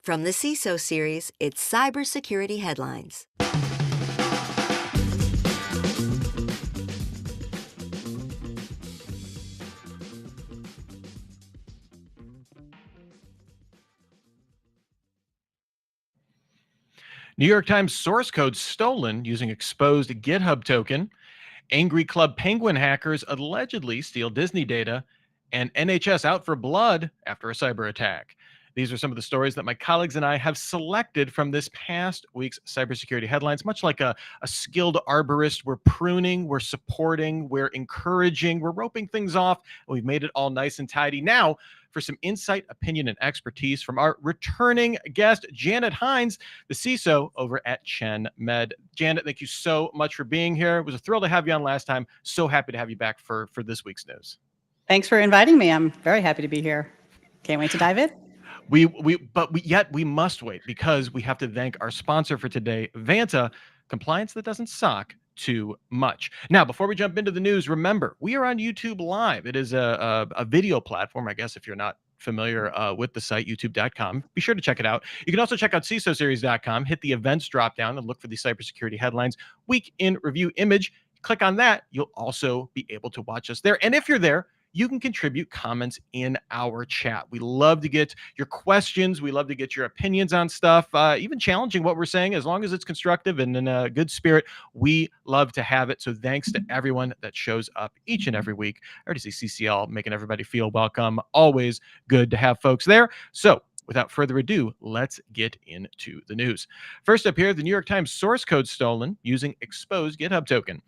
From the CISO Series, it's Cybersecurity Headlines. New York Times source code stolen using exposed GitHub token. Angry Club Penguin hackers allegedly steal Disney data. And NHS out for blood after a cyber attack. These are some of the stories that my colleagues and I have selected from this past week's cybersecurity headlines. Much like a skilled arborist, we're pruning, we're supporting, we're encouraging, we're roping things off, and we've made it all nice and tidy. Now, for some insight, opinion, and expertise from our returning guest, Janet Heins, the CISO over at ChenMed. Janet, thank you so much for being here. It was a thrill to have you on last time. So happy to have you back for this week's news. Thanks for inviting me. I'm very happy to be here. Can't wait to dive in. Yet we must wait because we have to thank our sponsor for today, Vanta, compliance that doesn't suck too much. Now, before we jump into the news, remember, we are on YouTube Live. It is a video platform, I guess, if you're not familiar with the site, youtube.com. Be sure to check it out. You can also check out CISOseries.com, hit the events drop down and look for the cybersecurity headlines week in review image. Click on that. You'll also be able to watch us there. And if you're there, you can contribute comments in our chat. We love to get your questions. We love to get your opinions on stuff, even challenging what we're saying, as long as it's constructive and in a good spirit. We love to have it. So thanks to everyone that shows up each and every week. I already see CCL making everybody feel welcome. Always good to have folks there. So without further ado, let's get into the news. First up here, the New York Times source code stolen using exposed GitHub token.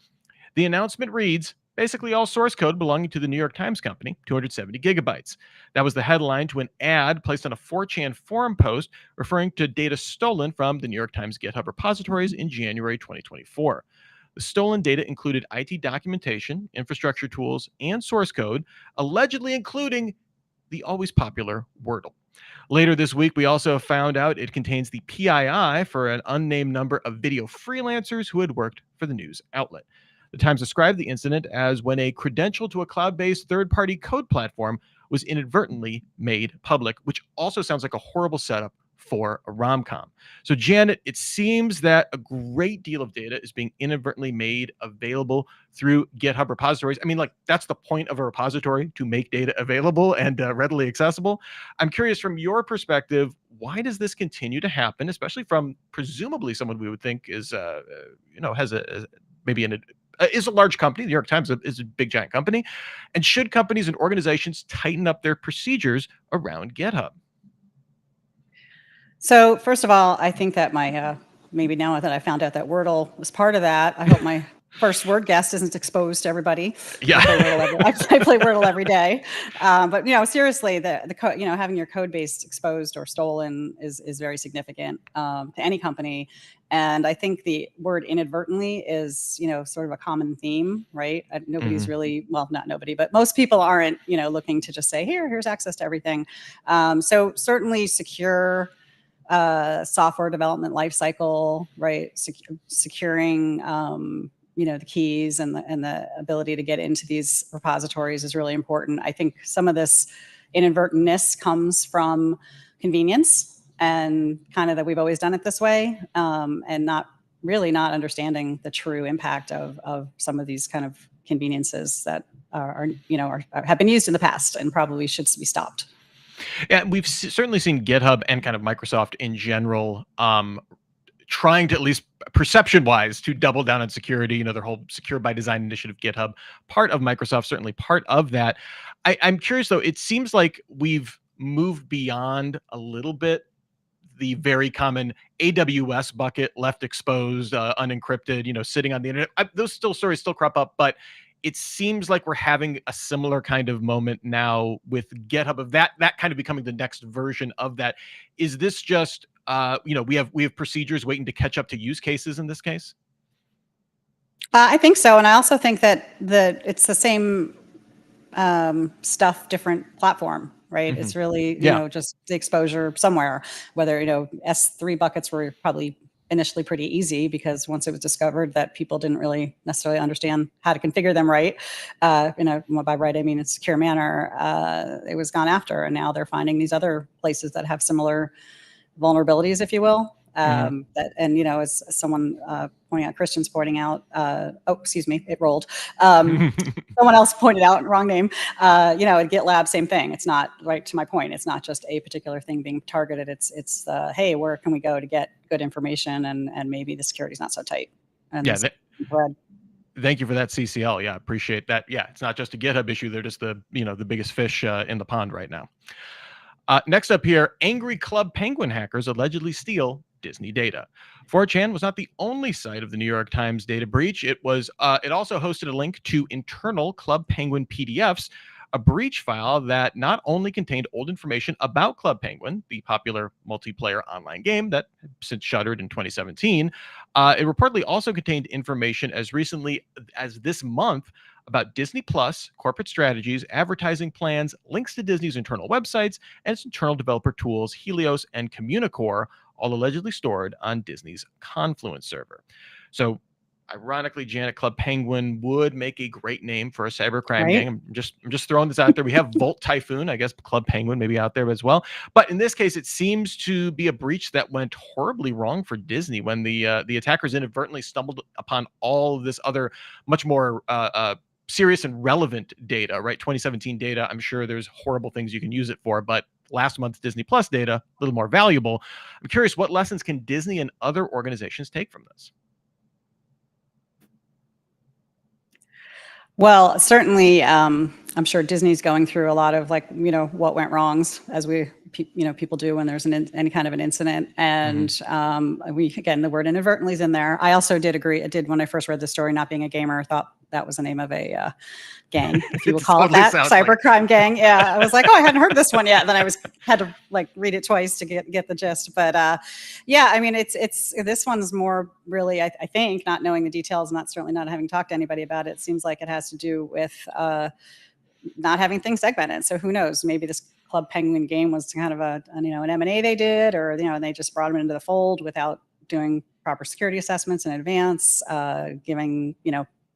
The announcement reads, basically all source code belonging to the New York Times Company, 270 gigabytes. That was the headline to an ad placed on a 4chan forum post referring to data stolen from the New York Times GitHub repositories in January 2024. The stolen data included IT documentation, infrastructure tools, and source code, allegedly including the always popular Wordle. Later this week, we also found out it contains the PII for an unnamed number of video freelancers who had worked for the news outlet. The Times described the incident as when a credential to a cloud-based third-party code platform was inadvertently made public, which also sounds like a horrible setup for a rom-com. So, Janet, it seems that a great deal of data is being inadvertently made available through GitHub repositories. I mean, like, that's the point of a repository, to make data available and readily accessible. I'm curious, from your perspective, why does this continue to happen, especially from presumably someone we would think is, has is a large company. The New York Times is a big, giant company. And should companies and organizations tighten up their procedures around GitHub? So first of all, I think that my, maybe now that I found out that Wordle was part of that, I hope my first word guest isn't exposed to everybody. Yeah. I play Wordle every day. But, seriously, having your code base exposed or stolen is very significant to any company. And I think the word inadvertently is, sort of a common theme, right? Nobody's really, well, not nobody, but most people aren't, looking to just say, here's access to everything. So certainly secure software development lifecycle, right? Securing, the keys and the ability to get into these repositories is really important. I think some of this inadvertentness comes from convenience and kind of that we've always done it this way, and not understanding the true impact of some of these kind of conveniences that have been used in the past and probably should be stopped. Yeah, we've certainly seen GitHub and kind of Microsoft in general trying to, at least perception-wise, to double down on security. Their whole Secure by Design initiative, GitHub, part of Microsoft, certainly part of that. I'm curious, though, it seems like we've moved beyond a little bit the very common AWS bucket left exposed, unencrypted, sitting on the internet. Those stories still crop up, but it seems like we're having a similar kind of moment now with GitHub, of that kind of becoming the next version of that. Is this just, we have procedures waiting to catch up to use cases in this case? I think so. And I also think that it's the same stuff, different platform, right? Mm-hmm. It's really, just the exposure somewhere, whether, S3 buckets were probably initially pretty easy because once it was discovered that people didn't really necessarily understand how to configure them right, by right, I mean in a secure manner, it was gone after. And now they're finding these other places that have similar vulnerabilities, if you will. Mhm. That, and as someone pointing out, Christian's pointing out. Oh, excuse me, it rolled. Someone else pointed out, wrong name. At GitLab, same thing. It's not, right to my point. It's not just a particular thing being targeted. It's hey, where can we go to get good information, and maybe the security's not so tight. And Yeah, this thread. thank you for that, CCL. Yeah, appreciate that. Yeah, it's not just a GitHub issue. They're just the biggest fish in the pond right now. Next up here, angry Club Penguin hackers allegedly steal Disney data. 4chan was not the only site of the New York Times data breach. It also hosted a link to internal Club Penguin PDFs, a breach file that not only contained old information about Club Penguin, the popular multiplayer online game that since shuttered in 2017, it reportedly also contained information as recently as this month about Disney Plus, corporate strategies, advertising plans, links to Disney's internal websites, and its internal developer tools, Helios and Communicore, all allegedly stored on Disney's Confluence server. So, ironically, Janet, Club Penguin would make a great name for a cybercrime gang. Right. I'm just throwing this out there. We have Volt Typhoon, I guess Club Penguin maybe out there as well. But in this case, it seems to be a breach that went horribly wrong for Disney when the attackers inadvertently stumbled upon all of this other much more serious and relevant data, right? 2017 data. I'm sure there's horrible things you can use it for, but last month's Disney Plus data, a little more valuable. I'm curious, what lessons can Disney and other organizations take from this? Well, certainly, I'm sure Disney's going through a lot of what went wrongs, as people do when there's any kind of an incident. And again, the word inadvertently is in there. I also did agree. I did, when I first read the story, not being a gamer, thought that was the name of a gang, if you will call totally it that, cybercrime like gang. Yeah, I was like, oh, I hadn't heard this one yet. Then I had to read it twice to get the gist. But yeah, I mean, it's this one's more really, I think, not knowing the details, certainly not having talked to anybody about it. Seems like it has to do with not having things segmented. So who knows? Maybe this Club Penguin game was kind of an M&A they did, or and they just brought them into the fold without doing proper security assessments in advance,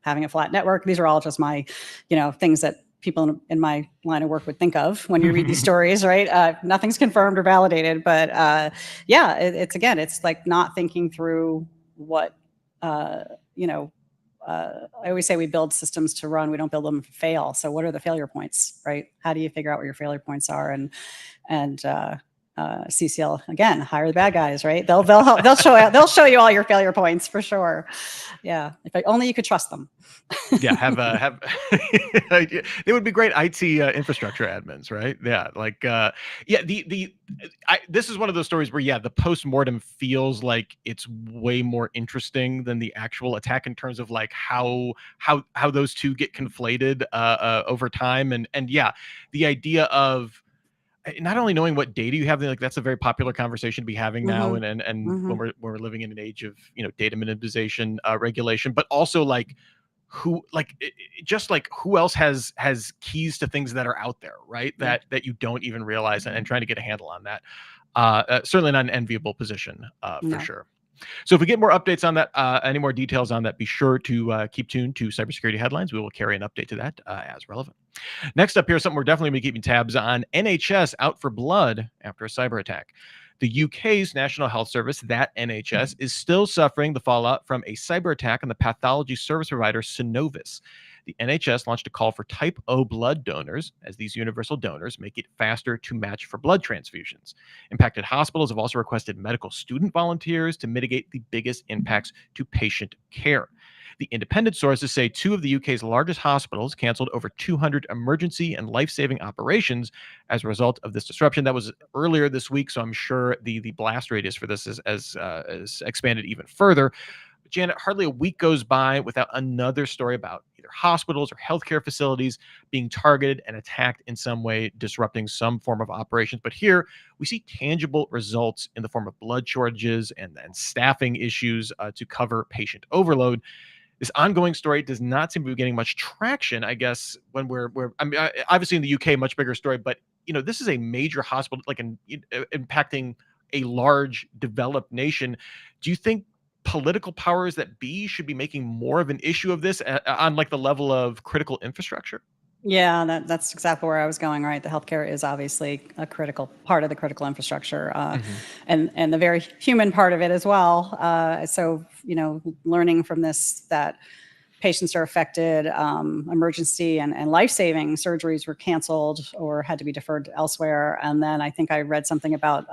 having a flat network. These are all just my, things that people in my line of work would think of when you read these stories, right? Nothing's confirmed or validated, but yeah, it's like not thinking through what, I always say we build systems to run. We don't build them to fail. So what are the failure points, right? How do you figure out what your failure points are? And CCL, again, hire the bad guys, right? They'll show you all your failure points for sure. Yeah, if only you could trust them. Yeah, have they would be great IT infrastructure admins, right? Yeah, this is one of those stories where the postmortem feels like it's way more interesting than the actual attack in terms of how those two get conflated over time, and the idea of not only knowing what data you have, that's a very popular conversation to be having now, and when we're living in an age of data minimization regulation, but also who who else has keys to things that are out there, right? That you don't even realize, and trying to get a handle on that. Certainly not an enviable position for sure. So if we get more updates on that, any more details on that, be sure to keep tuned to Cybersecurity Headlines. We will carry an update to that as relevant. Next up here, something we're definitely going to be keeping tabs on: NHS out for blood after a cyber attack. The UK's National Health Service, that NHS, is still suffering the fallout from a cyber attack on the pathology service provider Synovis. The NHS launched a call for type O blood donors, as these universal donors make it faster to match for blood transfusions. Impacted hospitals have also requested medical student volunteers to mitigate the biggest impacts to patient care. The independent sources say 2 of the UK's largest hospitals canceled over 200 emergency and life-saving operations as a result of this disruption. That was earlier this week, so I'm sure the blast radius for this is expanded even further. But Janet, hardly a week goes by without another story about either hospitals or healthcare facilities being targeted and attacked in some way, disrupting some form of operations. But here we see tangible results in the form of blood shortages and staffing issues to cover patient overload. This ongoing story does not seem to be getting much traction, I guess, when obviously in the UK, much bigger story, but this is a major hospital, impacting a large developed nation. Do you think political powers that be should be making more of an issue of this on the level of critical infrastructure? Yeah, that's exactly where I was going, right? The healthcare is obviously a critical part of the critical infrastructure, Mhm. and the very human part of it as well. So, learning from this that patients are affected, emergency and life-saving surgeries were canceled or had to be deferred elsewhere. And then I think I read something about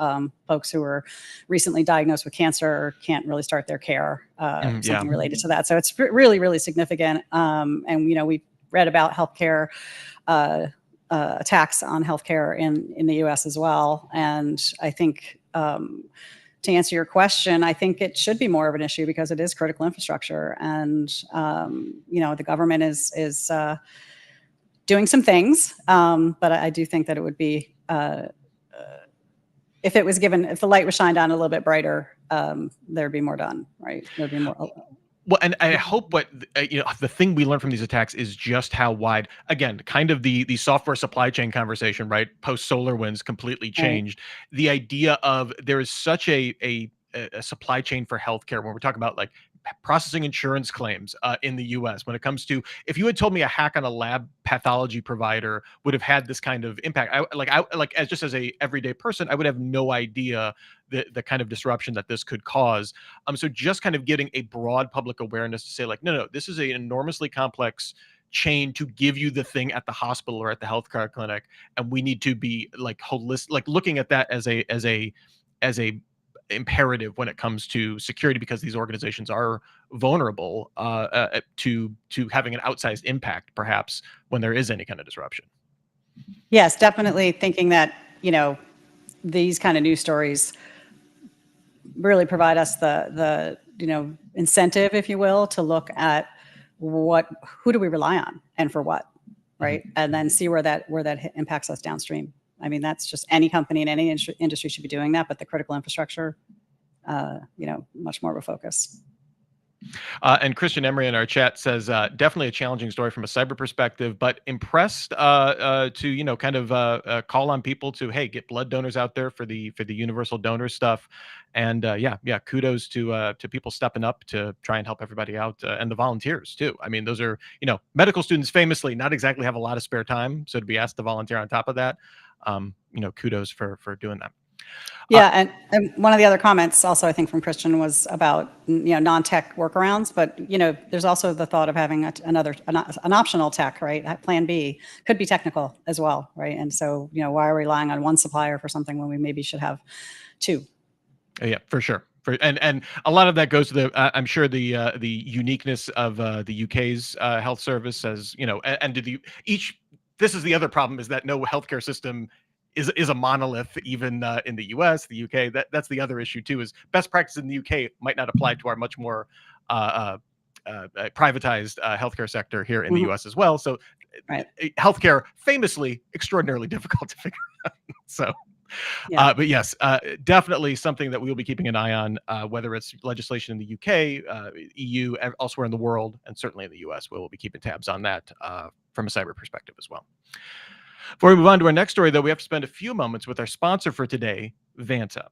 folks who were recently diagnosed with cancer or can't really start their care, Yeah. something related to that. So it's really, really significant. And, we read about healthcare attacks on healthcare in the U.S. as well. And I think to answer your question, I think it should be more of an issue because it is critical infrastructure, and the government is doing some things, but I do think that it would be if the light was shined on a little bit brighter, there'd be more done, right? There'd be more. Well, and I hope the thing we learn from these attacks is just how wide, again, kind of the software supply chain conversation, right? Post SolarWinds completely Right. changed the idea of there is such a supply chain for healthcare when we're talking about like processing insurance claims in the US. When it comes to, if you had told me a hack on a lab pathology provider would have had this kind of impact, as just as a everyday person, I would have no idea the kind of disruption that this could cause. So just kind of getting a broad public awareness to say like, no, this is an enormously complex chain to give you the thing at the hospital or at the healthcare clinic, and we need to be like holistic, like looking at that as a imperative when it comes to security, because these organizations are vulnerable to having an outsized impact, perhaps when there is any kind of disruption. Yes, definitely thinking that these kind of news stories really provide us the incentive, if you will, to look at who do we rely on and for what, right? Mhm. And then see where that impacts us downstream. I mean, that's just any company in any industry should be doing that, but the critical infrastructure, much more of a focus. And Christian Emery in our chat says, definitely a challenging story from a cyber perspective, but impressed to kind of call on people to, hey, get blood donors out there for the universal donor stuff, and yeah, kudos to people stepping up to try and help everybody out, and the volunteers too. I mean, those are medical students famously not exactly have a lot of spare time, so to be asked to volunteer on top of that, kudos for doing that. Yeah, and one of the other comments also I think from Christian was about non-tech workarounds, but there's also the thought of having an optional tech, right? Plan B could be technical as well, right? And so why are we relying on one supplier for something when we maybe should have two? Yeah, for sure. And a lot of that goes to I'm sure the uniqueness of the UK's health service, as and to the each. This is the other problem, is that no healthcare system is a monolith, even in the US, the UK. That's the other issue too. Is best practice in the UK might not apply to our much more uh, privatized healthcare sector here in the Mhm. US as well. So Right. healthcare famously extraordinarily difficult to figure out. So. Yeah. But yes, definitely something that we will be keeping an eye on, whether it's legislation in the UK, EU, elsewhere in the world, and certainly in the US. We will be keeping tabs on that from a cyber perspective as well. Before we move on to our next story, though, we have to spend a few moments with our sponsor for today, Vanta.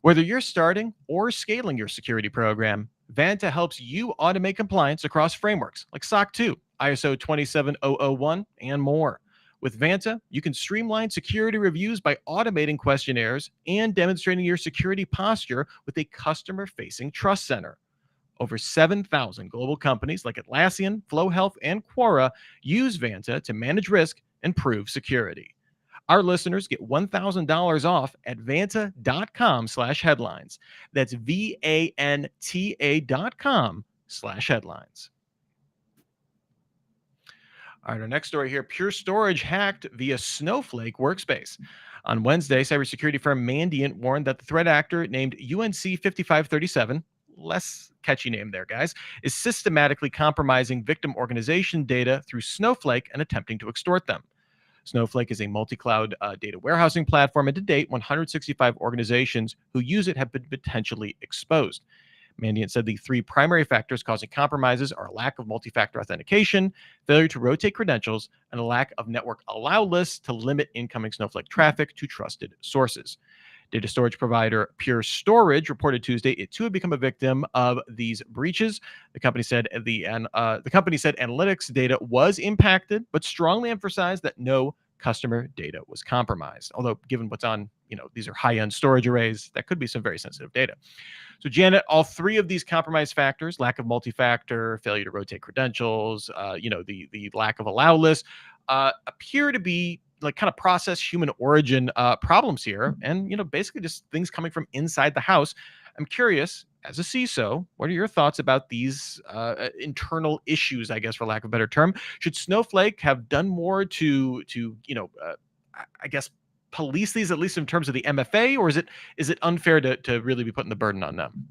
Whether you're starting or scaling your security program, Vanta helps you automate compliance across frameworks like SOC 2, ISO 27001, and more. With Vanta, you can streamline security reviews by automating questionnaires and demonstrating your security posture with a customer-facing trust center. Over 7,000 global companies like Atlassian, Flow Health, and Quora use Vanta to manage risk and prove security. Our listeners get $1,000 off at vanta.com/headlines. That's VANTA.com/headlines. All right, our next story here: Pure Storage hacked via Snowflake workspace. On Wednesday, cybersecurity firm Mandiant warned that the threat actor named UNC 5537, less catchy name there, guys, is systematically compromising victim organization data through Snowflake and attempting to extort them. Snowflake is a multi-cloud data warehousing platform, and to date, 165 organizations who use it have been potentially exposed. Mandiant said the three primary factors causing compromises are a lack of multi-factor authentication, failure to rotate credentials, and a lack of network allow lists to limit incoming Snowflake traffic to trusted sources. Data storage provider Pure Storage reported Tuesday it too had become a victim of these breaches. The company said analytics data was impacted, but strongly emphasized that no customer data was compromised. Although, given what's on, these are high-end storage arrays, that could be some very sensitive data. So, Janet, all three of these compromise factors, lack of multi-factor, failure to rotate credentials, the lack of allow list, appear to be like kind of process human origin problems here. And, basically just things coming from inside the house. I'm curious, as a CISO, what are your thoughts about these internal issues, I guess, for lack of a better term? Should Snowflake have done more to I guess, police these, at least in terms of the MFA, or is it unfair to really be putting the burden on them?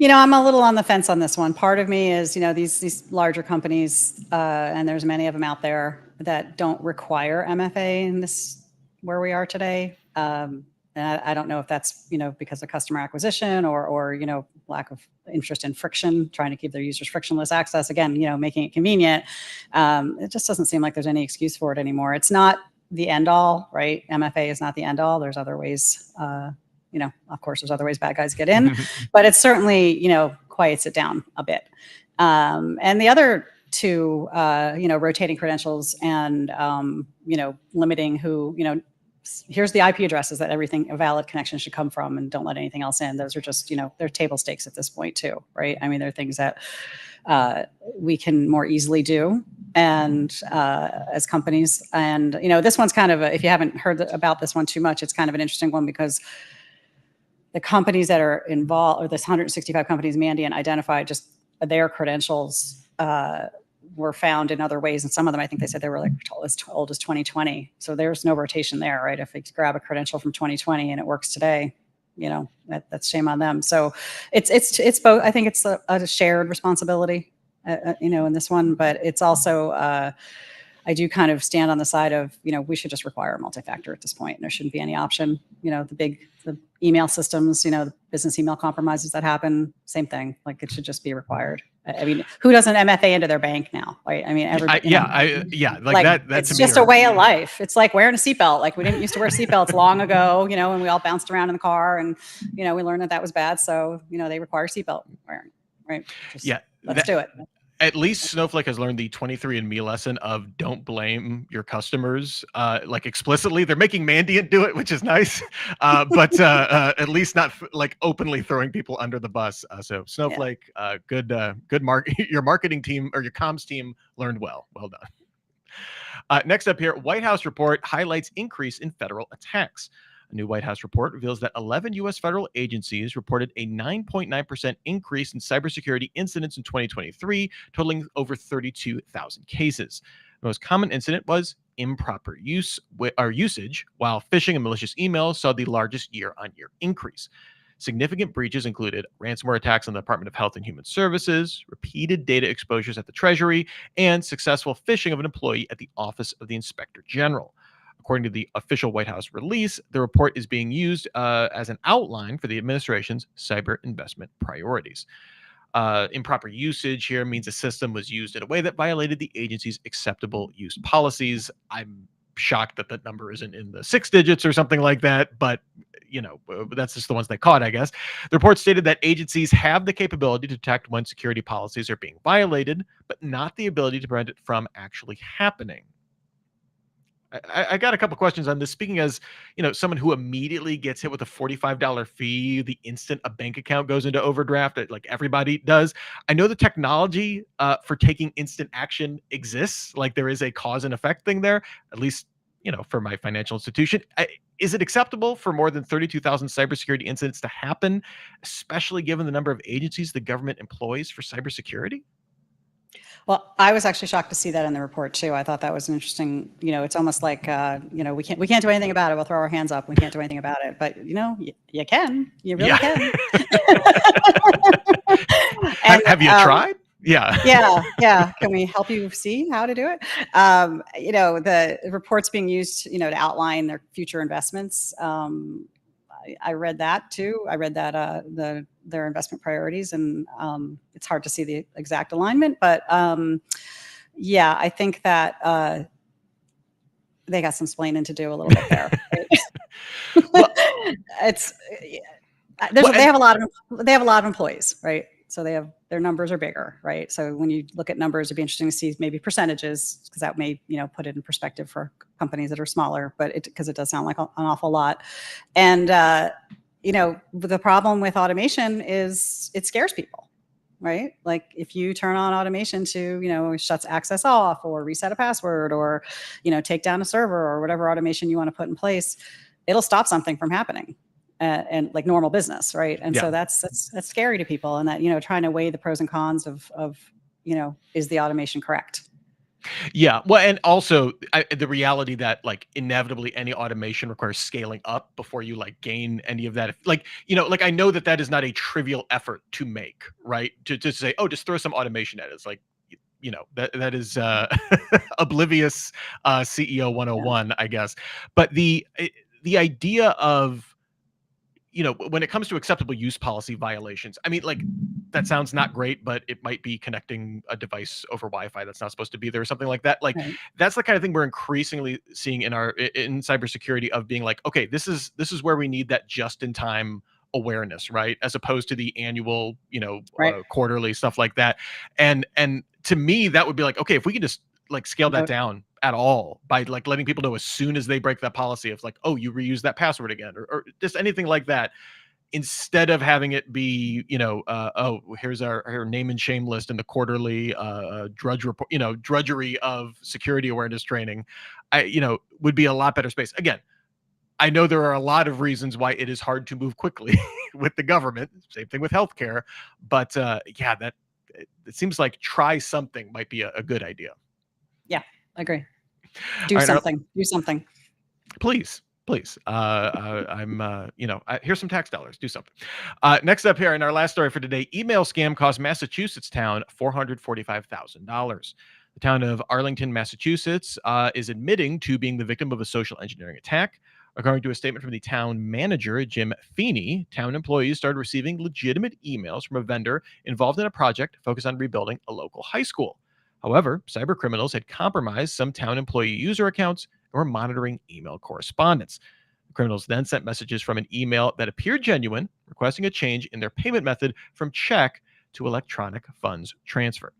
I'm a little on the fence on this one. Part of me is, these larger companies, and there's many of them out there that don't require MFA in this where we are today. And I don't know if that's, because of customer acquisition or lack of interest in friction, trying to keep their users frictionless access. Again, making it convenient. It just doesn't seem like there's any excuse for it anymore. It's not the end all, right? MFA is not the end all. There's other ways, of course, there's other ways bad guys get in, but it certainly, quiets it down a bit. And the other two, rotating credentials and, limiting who, here's the IP addresses that a valid connection should come from, and don't let anything else in. Those are just, they're table stakes at this point too, right? I mean, they're things that we can more easily do, and as companies. And this one's kind of if you haven't heard about this one too much, it's kind of an interesting one, because the companies that are involved, or this 165 companies Mandiant identified, just their credentials were found in other ways, and some of them, I think they said they were like as old as 2020. So there's no rotation there, right? If they grab a credential from 2020 and it works today, that's shame on them. So it's both. I think it's a shared responsibility, in this one, but it's also I do kind of stand on the side of, we should just require multi-factor at this point. There shouldn't be any option. The email systems, the business email compromises that happen, same thing. Like, it should just be required. I mean, who does an MFA into their bank now? Right? I mean, everybody. That's it's just a way of life. It's like wearing a seatbelt. Like, we didn't used to wear seatbelts long ago, and we all bounced around in the car, and we learned that was bad. So they require seatbelt wearing. Right? Let's do it. At least Snowflake has learned the 23andMe lesson of don't blame your customers, like explicitly. They're making Mandiant do it, which is nice, but at least not like openly throwing people under the bus. So Snowflake, good your marketing team or your comms team learned well. Well done. Next up here, White House report highlights increase in federal attacks. A new White House report reveals that 11 U.S. federal agencies reported a 9.9% increase in cybersecurity incidents in 2023, totaling over 32,000 cases. The most common incident was improper usage, while phishing and malicious emails saw the largest year-on-year increase. Significant breaches included ransomware attacks on the Department of Health and Human Services, repeated data exposures at the Treasury, and successful phishing of an employee at the Office of the Inspector General. According to the official White House release, the report is being used as an outline for the administration's cyber investment priorities. Improper usage here means a system was used in a way that violated the agency's acceptable use policies. I'm shocked that that number isn't in the 6 digits or something like that, but that's just the ones they caught, I guess. The report stated that agencies have the capability to detect when security policies are being violated, but not the ability to prevent it from actually happening. I got a couple questions on this. Speaking as, someone who immediately gets hit with a $45 fee the instant a bank account goes into overdraft, like everybody does. I know the technology for taking instant action exists. Like, there is a cause and effect thing there, at least, for my financial institution. Is it acceptable for more than 32,000 cybersecurity incidents to happen, especially given the number of agencies the government employs for cybersecurity? Well, I was actually shocked to see that in the report too. I thought that was an interesting. It's almost like we can't do anything about it. We'll throw our hands up. We can't do anything about it. But you can. You really can. And, have you tried? Yeah. Can we help you see how to do it? The report's being used, to outline their future investments. I read that too. I read that their investment priorities, and it's hard to see the exact alignment, but I think that they got some splaining to do a little bit there. Right? Well, It's well, they and have a lot of employees, right? So their numbers are bigger, right? So when you look at numbers, it'd be interesting to see maybe percentages, because that may put it in perspective for companies that are smaller. But because it does sound like an awful lot, and the problem with automation is it scares people, right? Like if you turn on automation to shuts access off or reset a password or take down a server or whatever automation you want to put in place, it'll stop something from happening. And like normal business, right? And yeah. so that's scary to people, and that trying to weigh the pros and cons of is the automation correct? Yeah. Well, and also the reality that like inevitably any automation requires scaling up before you like gain any of that. Like, like I know that that is not a trivial effort to make, right? To say, oh, just throw some automation at it. It's like, that is oblivious CEO Yeah, 101, I guess. But the idea of when it comes to acceptable use policy violations, I mean, like that sounds not great, but it might be connecting a device over Wi-Fi that's not supposed to be there or something like that. Like right. that's the kind of thing we're increasingly seeing in cybersecurity of being like, okay, this is where we need that just in time awareness, right? As opposed to the annual, Right. quarterly stuff like that. And to me, that would be like, okay, if we could just like scale that Vote. down at all by like letting people know as soon as they break that policy of like, oh, you reuse that password again, or just anything like that, instead of having it be, oh, here's our name and shame list in the quarterly drudge report, drudgery of security awareness training, would be a lot better space. Again, I know there are a lot of reasons why it is hard to move quickly with the government. Same thing with healthcare, but yeah, that it seems like try something might be a good idea. Yeah, I agree. All Do right, something. Do something. please. I'm, here's some tax dollars. Do something. Next up here in our last story for today, email scam cost Massachusetts town $445,000. The town of Arlington, Massachusetts, is admitting to being the victim of a social engineering attack. According to a statement from the town manager, Jim Feeney, town employees started receiving legitimate emails from a vendor involved in a project focused on rebuilding a local high school. However, cyber criminals had compromised some town employee user accounts and were monitoring email correspondence. The criminals then sent messages from an email that appeared genuine, requesting a change in their payment method from check to electronic funds transfer.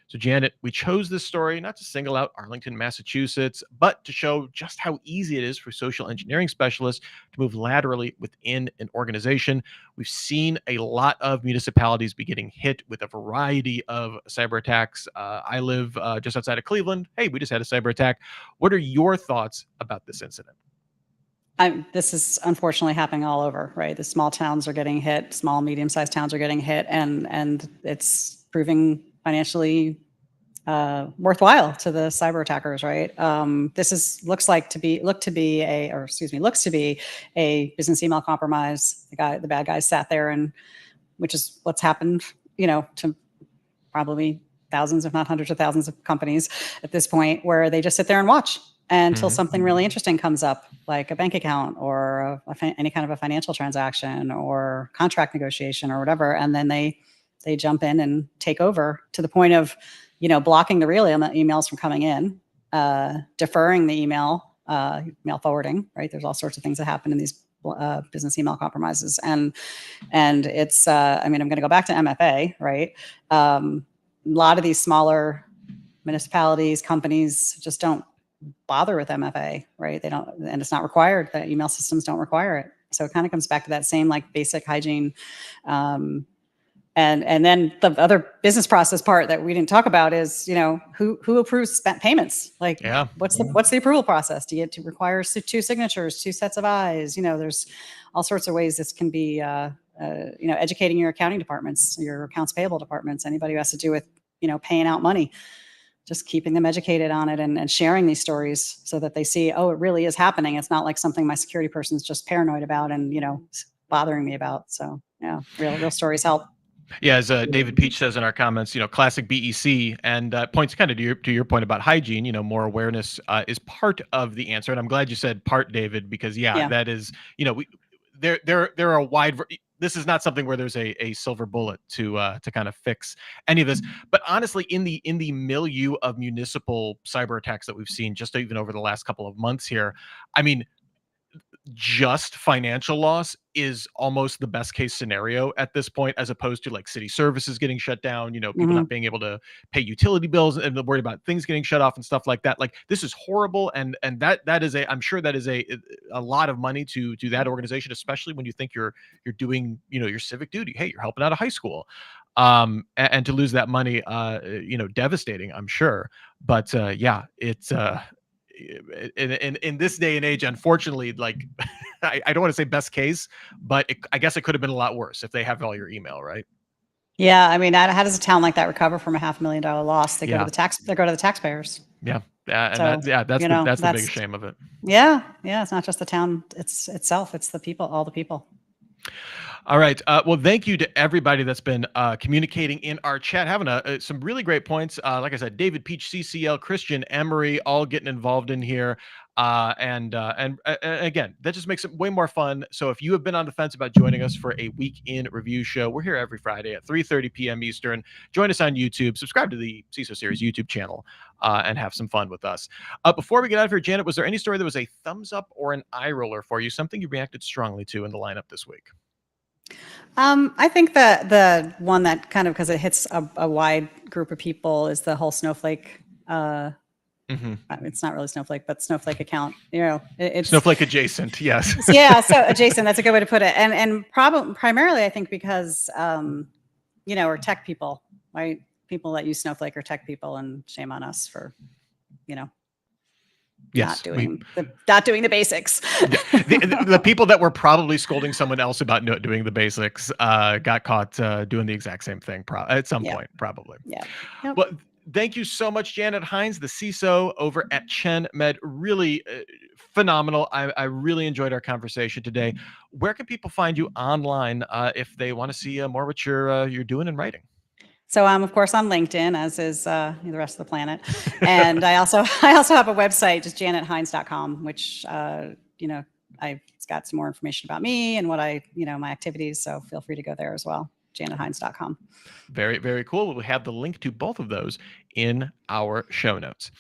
So, Janet, we chose this story not to single out Arlington, Massachusetts, but to show just how easy it is for social engineering specialists to move laterally within an organization. We've seen a lot of municipalities be getting hit with a variety of cyber attacks. I live just outside of Cleveland. Hey, we just had a cyber attack. What are your thoughts about this incident? This is unfortunately happening all over, right? The small towns are getting hit, small, medium-sized towns are getting hit, and it's proving financially worthwhile to the cyber attackers, right? Looks to be a business email compromise. The bad guy sat there, and which is what's happened, to probably thousands, if not hundreds of thousands of companies at this point, where they just sit there and watch until Mhm. something really interesting comes up, like a bank account or any kind of a financial transaction or contract negotiation or whatever, and then they jump in and take over to the point of blocking the real emails from coming in, deferring the mail forwarding, right? There's all sorts of things that happen in these business email compromises, and it's I mean, I'm going to go back to MFA, right? A lot of these smaller municipalities, companies just don't bother with MFA, right? They don't, and it's not required. The email systems don't require it. So it kind of comes back to that same like basic hygiene. And then the other business process part that we didn't talk about is, who approves payments? Like, Yeah. what's the approval process? Do you require two signatures, two sets of eyes? There's all sorts of ways this can be, educating your accounting departments, your accounts payable departments, anybody who has to do with, paying out money, just keeping them educated on it and sharing these stories so that they see, oh, it really is happening. It's not like something my security person's just paranoid about and, bothering me about. So yeah, real stories help. Yeah, as David Peach says in our comments, classic BEC, and points kind of to your point about hygiene. More awareness is part of the answer, and I'm glad you said part, David, because Yeah. that is, there are a wide. This is not something where there's a silver bullet to kind of fix any of this. But honestly, in the milieu of municipal cyber attacks that we've seen, just even over the last couple of months here, I mean, just financial loss is almost the best case scenario at this point, as opposed to like city services getting shut down, people not being able to pay utility bills and worried about things getting shut off and stuff like that. Like, this is horrible. And that is I'm sure that is a lot of money to that organization, especially when you think you're doing, your civic duty. Hey, you're helping out a high school. And to lose that money, devastating, I'm sure. But yeah, it's in this day and age, unfortunately, like I don't want to say best case, but I guess it could have been a lot worse if they have all your email, right? Yeah, I mean, how does a town like that recover from a $500,000 loss? They go to Yeah. the tax. They go to the taxpayers. Yeah, and So, that's the big shame of it. Yeah, it's not just the town itself; it's the people, all the people. All right. Well, thank you to everybody that's been communicating in our chat, having some really great points. Like I said, David Peach, CCL, Christian, Emery, all getting involved in here. And again, that just makes it way more fun. So if you have been on the fence about joining us for a week in review show, we're here every Friday at 3:30 p.m. Eastern. Join us on YouTube. Subscribe to the CISO Series YouTube channel and have some fun with us. Before we get out of here, Janet, was there any story that was a thumbs up or an eye roller for you? Something you reacted strongly to in the lineup this week? I think that the one that kind of, because it hits a wide group of people, is the whole Snowflake. It's not really Snowflake, but Snowflake account. It's Snowflake adjacent. Yes. Yeah. So adjacent. That's a good way to put it. And primarily, I think because we're tech people, right? People that use Snowflake are tech people, and shame on us for, Yes, not doing the basics. The people that were probably scolding someone else about not doing the basics got caught doing the exact same thing at some point, probably. Yeah. Yep. Well, thank you so much, Janet Heins, the CISO over at ChenMed. Really phenomenal. I really enjoyed our conversation today. Where can people find you online if they want to see more what you're doing and writing? So I'm, of course, on LinkedIn, as is the rest of the planet. And I also have a website, just janetheins.com, which, it's got some more information about me and what my activities. So feel free to go there as well. janetheins.com. Very, very cool. We'll have the link to both of those in our show notes.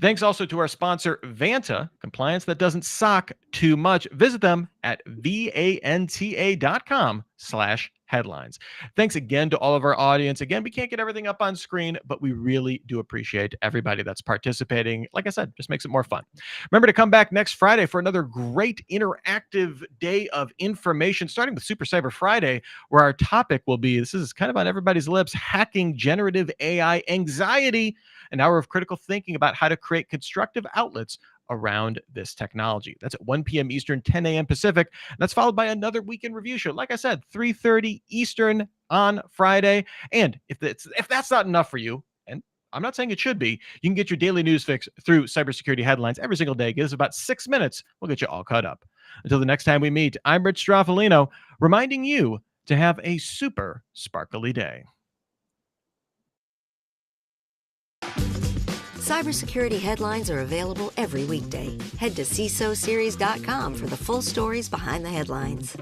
Thanks also to our sponsor, Vanta, compliance that doesn't sock too much. Visit them at vanta.com/headlines. Thanks again to all of our audience. Again, we can't get everything up on screen, but we really do appreciate everybody that's participating. Like I said, just makes it more fun. Remember to come back next Friday for another great interactive day of information, starting with Super Cyber Friday, where our topic will be, this is kind of on everybody's lips, hacking generative AI anxiety, an hour of critical thinking about how to create constructive outlets around this technology. That's at 1 p.m. Eastern, 10 a.m. Pacific. That's followed by another weekend review show. Like I said, 3:30 Eastern on Friday. And if that's not enough for you, and I'm not saying it should be, you can get your daily news fix through cybersecurity headlines every single day. Give us about 6 minutes. We'll get you all caught up. Until the next time we meet, I'm Rich Stroffolino, reminding you to have a super sparkly day. Cybersecurity headlines are available every weekday. Head to CISOSeries.com for the full stories behind the headlines.